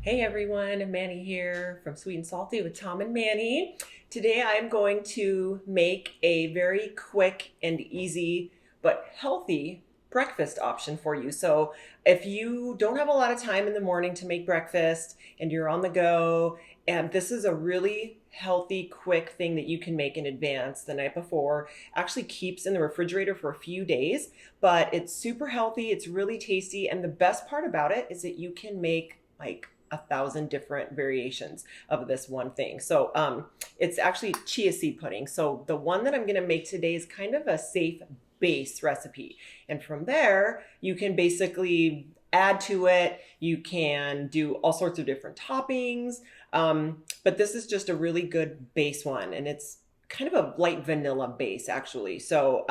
Hey everyone, Manny here from Sweet and Salty with Tom and Manny. Today I'm going to make a very quick and easy but healthy breakfast option for you. So if you don't have a lot of time in the morning to make breakfast and you're on the go, and this is a really healthy, quick thing that you can make in advance the night before, actually keeps in the refrigerator for a few days, but it's super healthy, it's really tasty, and the best part about it is that you can make like 1,000 different variations of this one thing. So it's actually chia seed pudding. So the one that I'm going to make today is kind of a safe base recipe. And from there, you can basically add to it. You can do all sorts of different toppings. But this is just a really good base one. And it's kind of a light vanilla base, actually. So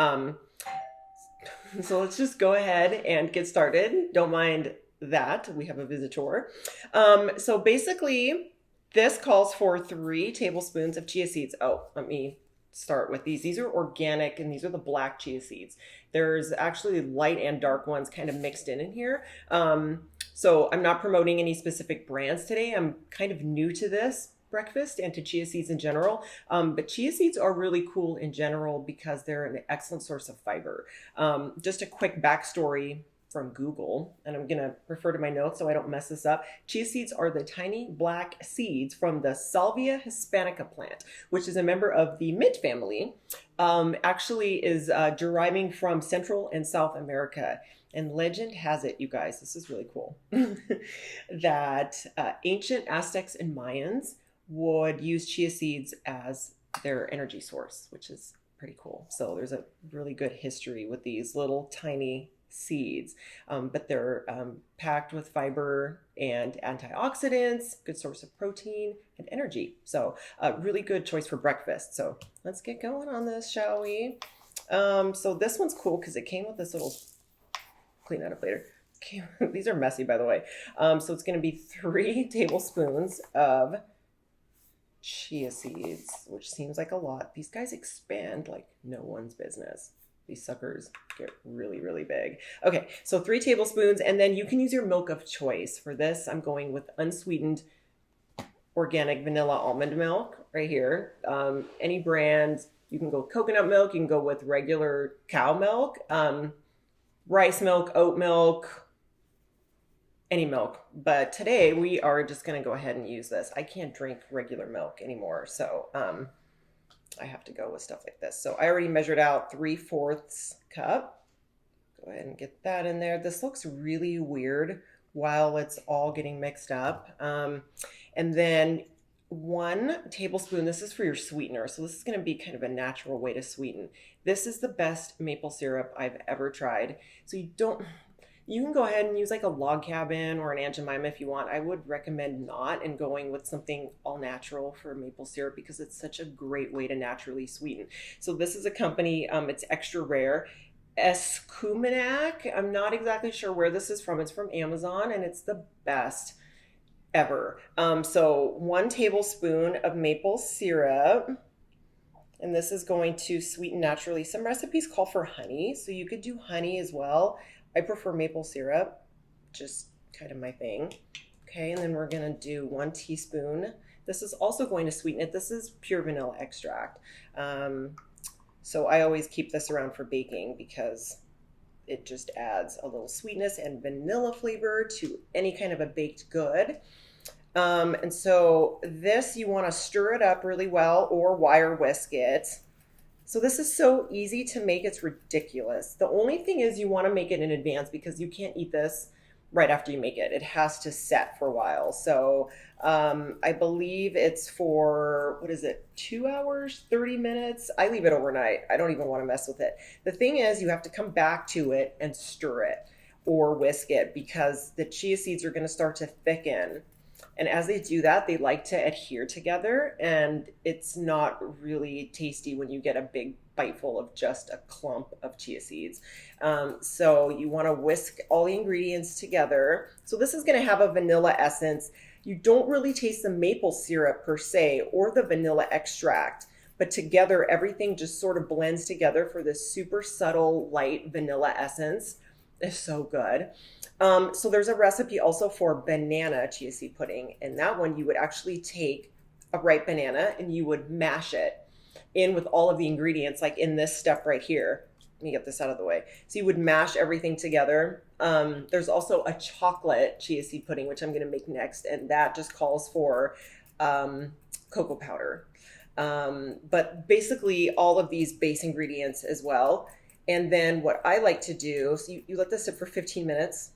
let's just go ahead and get started. Don't mind that we have a visitor. So basically, this calls for 3 tablespoons of chia seeds. Oh, let me start with these. These are organic, and these are the black chia seeds. There's actually light and dark ones kind of mixed in here. So I'm not promoting any specific brands today. I'm kind of new to this breakfast and to chia seeds in general. But chia seeds are really cool in general because they're an excellent source of fiber. Just a quick backstory from Google, and I'm going to refer to my notes so I don't mess this up. Chia seeds are the tiny black seeds from the Salvia hispanica plant, which is a member of the mint family. Actually is deriving from Central and South America. And legend has it, you guys, this is really cool, that ancient Aztecs and Mayans would use chia seeds as their energy source, which is pretty cool. So there's a really good history with these little tiny seeds, but they're packed with fiber and antioxidants, good source of protein and energy. So a really good choice for breakfast. So let's get going on this, shall we? So this one's cool because it came with this little, clean that up later. These are messy, by the way. So it's going to be 3 tablespoons of chia seeds, which seems like a lot. These guys expand like no one's business. These suckers get really, really big. Okay, so 3 tablespoons, and then you can use your milk of choice. For this, I'm going with unsweetened organic vanilla almond milk right here. Any brand, you can go with coconut milk, you can go with regular cow milk, rice milk, oat milk, any milk. But today we are just gonna go ahead and use this. I can't drink regular milk anymore, so I have to go with stuff like this. So I already measured out 3/4 cup. Go ahead and get that in there. This looks really weird while it's all getting mixed up. And then 1 tablespoon, this is for your sweetener. So this is going to be kind of a natural way to sweeten. This is the best maple syrup I've ever tried. So you can go ahead and use like a log cabin or an Aunt Jemima if you want. I would recommend not, and going with something all natural for maple syrup because it's such a great way to naturally sweeten. So this is a company, it's extra rare. Escuminac. I'm not exactly sure where this is from. It's from Amazon, and it's the best ever. So 1 tablespoon of maple syrup. And this is going to sweeten naturally. Some recipes call for honey, so you could do honey as well. I prefer maple syrup, just kind of my thing. Okay, and then we're gonna do 1 teaspoon. This is also going to sweeten it. This is pure vanilla extract. So I always keep this around for baking because it just adds a little sweetness and vanilla flavor to any kind of a baked good. And so this, you wanna stir it up really well or wire whisk it. So this is so easy to make, it's ridiculous. The only thing is you want to make it in advance because you can't eat this right after you make it. It has to set for a while. So I believe it's for, 2 hours, 30 minutes? I leave it overnight. I don't even want to mess with it. The thing is you have to come back to it and stir it or whisk it because the chia seeds are going to start to thicken. And as they do that, they like to adhere together, and it's not really tasty when you get a big bite full of just a clump of chia seeds. So you want to whisk all the ingredients together. So this is going to have a vanilla essence. You don't really taste the maple syrup per se or the vanilla extract, but together everything just sort of blends together for this super subtle light vanilla essence. It's so good. So there's a recipe also for banana chia seed pudding, and that one you would actually take a ripe banana and you would mash it in with all of the ingredients, like in this step right here. Let me get this out of the way. So you would mash everything together. There's also a chocolate chia seed pudding, which I'm going to make next, and that just calls for cocoa powder. But basically, all of these base ingredients as well. And then what I like to do, so you let this sit for 15 minutes,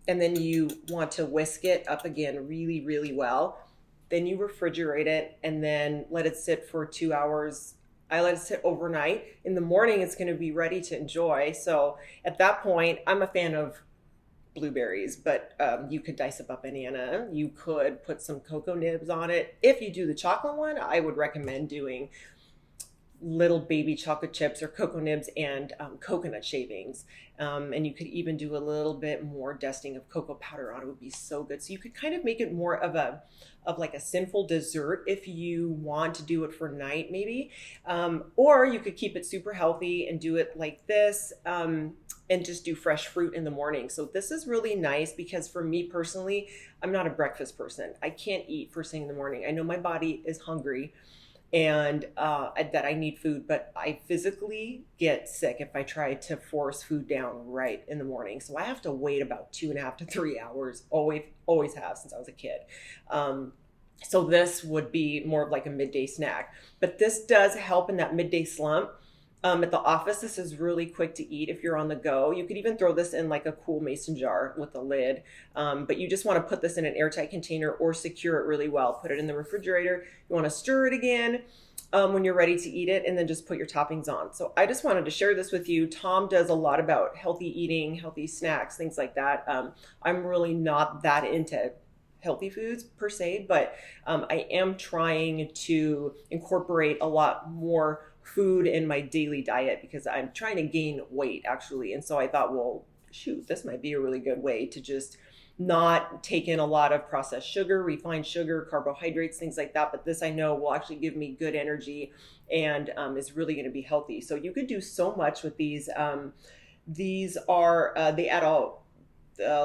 and then you want to whisk it up again really, really well. Then you refrigerate it and then let it sit for 2 hours. I let it sit overnight. In the morning, it's going to be ready to enjoy. So at that point, I'm a fan of blueberries, but you could dice up a banana. You could put some cocoa nibs on it. If you do the chocolate one, I would recommend doing little baby chocolate chips or cocoa nibs and coconut shavings. And you could even do a little bit more dusting of cocoa powder on it. It would be so good. So you could kind of make it more of like a sinful dessert if you want to do it for night maybe. Or you could keep it super healthy and do it like this. And just do fresh fruit in the morning. So this is really nice because for me personally, I'm not a breakfast person. I can't eat first thing in the morning. I know my body is hungry and that I need food, but I physically get sick if I try to force food down right in the morning. So I have to wait about 2.5 to 3 hours. Always have since I was a kid. So this would be more of like a midday snack, but this does help in that midday slump. At the office, this is really quick to eat if you're on the go. You could even throw this in like a cool mason jar with a lid, but you just want to put this in an airtight container or secure it really well. Put it in the refrigerator. You want to stir it again when you're ready to eat it, and then just put your toppings on. So I just wanted to share this with you. Tom does a lot about healthy eating, healthy snacks, things like that. I'm really not that into healthy foods per se, but I am trying to incorporate a lot more food in my daily diet because I'm trying to gain weight actually. And so I thought, well, shoot, this might be a really good way to just not take in a lot of processed sugar, refined sugar, carbohydrates, things like that. But this I know will actually give me good energy and is really going to be healthy. So you could do so much with these. These are, they add a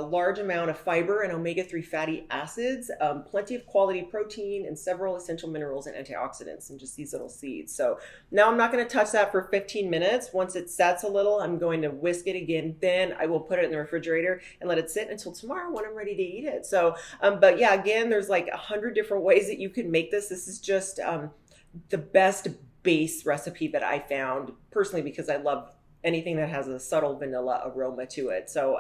large amount of fiber and omega-3 fatty acids, plenty of quality protein, and several essential minerals and antioxidants in just these little seeds. So now I'm not going to touch that for 15 minutes. Once it sets a little, I'm going to whisk it again. Then I will put it in the refrigerator and let it sit until tomorrow when I'm ready to eat it. So, but yeah, again, there's like 100 different ways that you can make this. This is just the best base recipe that I found personally because I love anything that has a subtle vanilla aroma to it. So,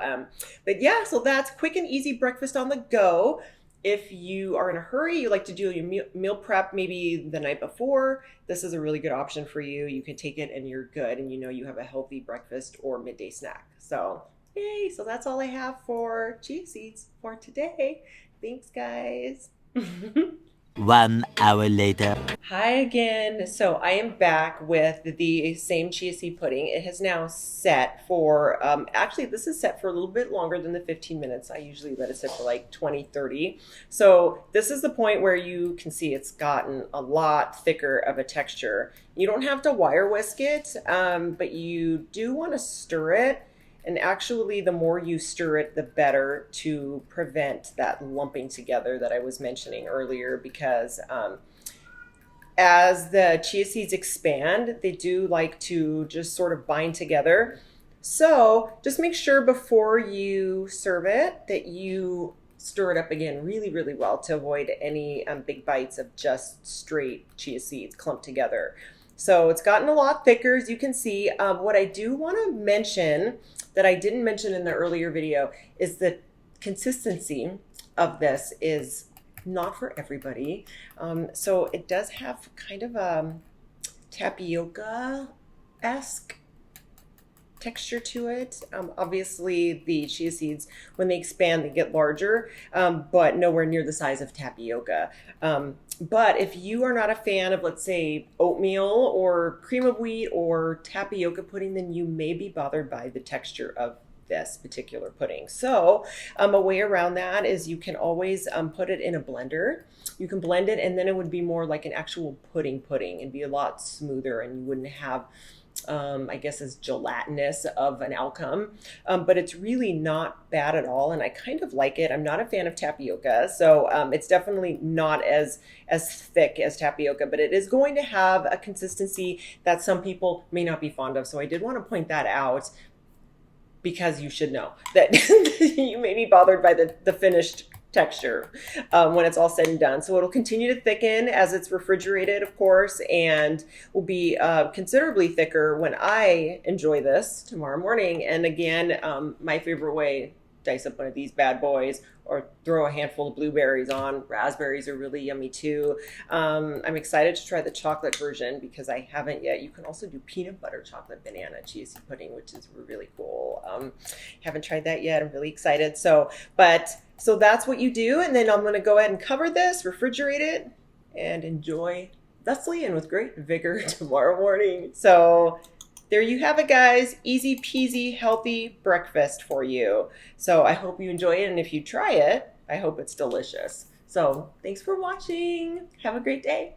but yeah, so that's quick and easy breakfast on the go. If you are in a hurry, you like to do your meal prep maybe the night before, this is a really good option for you. You can take it and you're good, and you know you have a healthy breakfast or midday snack. So, yay! So that's all I have for chia seeds for today. Thanks, guys. 1 hour later. Hi again. So I am back with the same chia seed pudding. It has now set for, actually this is set for a little bit longer than the 15 minutes. I usually let it sit for like 20, 30. So this is the point where you can see it's gotten a lot thicker of a texture. You don't have to wire whisk it, but you do want to stir it. And actually, the more you stir it, the better to prevent that lumping together that I was mentioning earlier, because as the chia seeds expand, they do like to just sort of bind together. So just make sure before you serve it that you stir it up again really, really well to avoid any big bites of just straight chia seeds clumped together. So it's gotten a lot thicker, as you can see. What I do want to mention that I didn't mention in the earlier video is the consistency of this is not for everybody. So it does have kind of a tapioca-esque texture to it. Obviously the chia seeds, when they expand, they get larger, but nowhere near the size of tapioca. But if you are not a fan of, let's say, oatmeal or cream of wheat or tapioca pudding, then you may be bothered by the texture of this particular pudding. So a way around that is you can always put it in a blender. You can blend it, and then it would be more like an actual pudding and be a lot smoother, and you wouldn't have I guess, as gelatinous of an outcome. But it's really not bad at all, and I kind of like it. I'm not a fan of tapioca, so it's definitely not as thick as tapioca, but it is going to have a consistency that some people may not be fond of. So I did want to point that out, because you should know that you may be bothered by the finished texture when it's all said and done. So it'll continue to thicken as it's refrigerated, of course, and will be considerably thicker when I enjoy this tomorrow morning. And again, my favorite way, dice up one of these bad boys or throw a handful of blueberries on. Raspberries are really yummy too. I'm excited to try the chocolate version because I haven't yet. You can also do peanut butter chocolate banana chia seed pudding, which is really cool. Haven't tried that yet. I'm really excited. So that's what you do. And then I'm going to go ahead and cover this, refrigerate it, and enjoy thusly and with great vigor tomorrow morning. So there you have it, guys. Easy peasy, healthy breakfast for you. So I hope you enjoy it. And if you try it, I hope it's delicious. So thanks for watching. Have a great day.